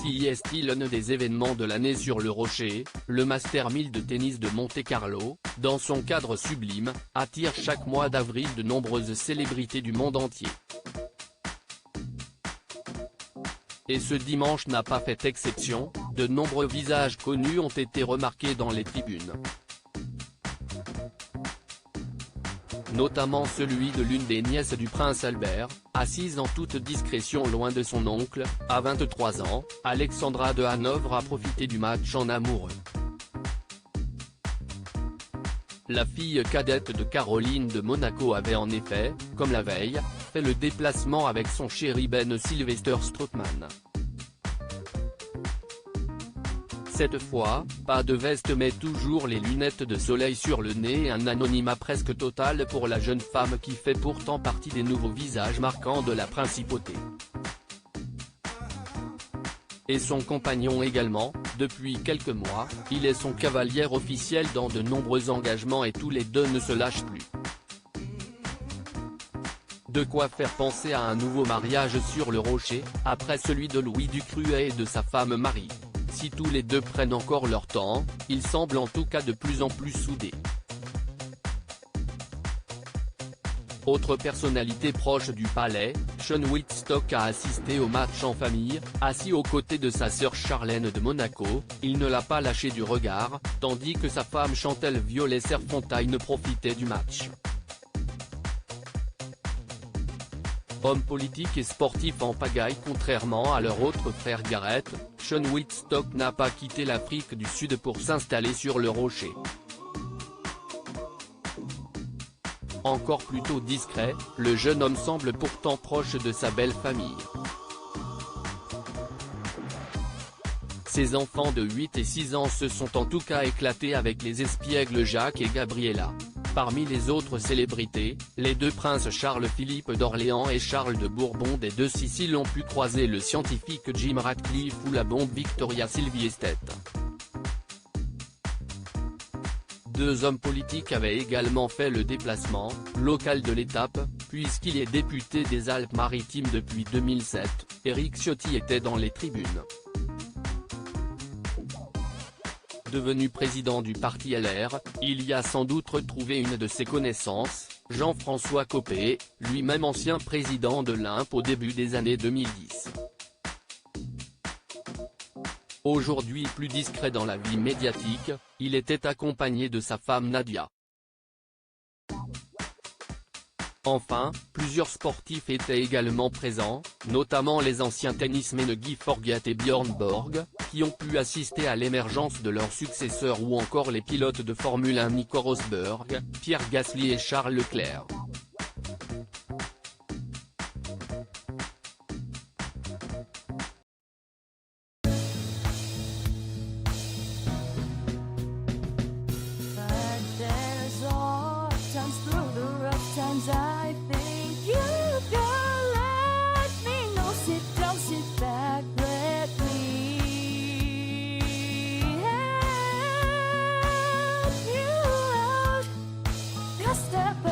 Si est l'un des événements de l'année sur le Rocher, le Master 1000 de tennis de Monte-Carlo, dans son cadre sublime, attire chaque mois d'avril de nombreuses célébrités du monde entier. Et ce dimanche n'a pas fait exception, de nombreux visages connus ont été remarqués dans les tribunes. Notamment celui de l'une des nièces du prince Albert, assise en toute discrétion loin de son oncle. À 23 ans, Alexandra de Hanovre a profité du match en amoureux. La fille cadette de Caroline de Monaco avait en effet, comme la veille, fait le déplacement avec son chéri Ben Sylvester Strootman. Cette fois, pas de veste mais toujours les lunettes de soleil sur le nez et un anonymat presque total pour la jeune femme qui fait pourtant partie des nouveaux visages marquants de la principauté. Et son compagnon également, depuis quelques mois, il est son cavalier officiel dans de nombreux engagements et tous les deux ne se lâchent plus. De quoi faire penser à un nouveau mariage sur le Rocher, après celui de Louis Ducruet et de sa femme Marie. Si tous les deux prennent encore leur temps, ils semblent en tout cas de plus en plus soudés. Autre personnalité proche du palais, Sean Whitstock a assisté au match en famille, assis aux côtés de sa sœur Charlène de Monaco. Il ne l'a pas lâché du regard, tandis que sa femme Chantal Violet-Serfontaine profitait du match. Homme politique et sportif en pagaille contrairement à leur autre frère Gareth, Sean Whitstock n'a pas quitté l'Afrique du Sud pour s'installer sur le Rocher. Encore plutôt discret, le jeune homme semble pourtant proche de sa belle famille. Ses enfants de 8 et 6 ans se sont en tout cas éclatés avec les espiègles Jacques et Gabriella. Parmi les autres célébrités, les deux princes Charles-Philippe d'Orléans et Charles de Bourbon des deux Siciles ont pu croiser le scientifique Jim Ratcliffe ou la blonde Victoria Silvstedt. Deux hommes politiques avaient également fait le déplacement, local de l'étape, puisqu'il est député des Alpes-Maritimes depuis 2007, Éric Ciotti était dans les tribunes. Devenu président du parti LR, il y a sans doute retrouvé une de ses connaissances, Jean-François Copé, lui-même ancien président de l'Imp au début des années 2010. Aujourd'hui plus discret dans la vie médiatique, il était accompagné de sa femme Nadia. Enfin, plusieurs sportifs étaient également présents, notamment les anciens tennismen Guy Forget et Björn Borg, qui ont pu assister à l'émergence de leurs successeurs ou encore les pilotes de Formule 1 Nico Rosberg, Pierre Gasly et Charles Leclerc. I think you can let me know. Sit down, sit back, let me help you out. Just step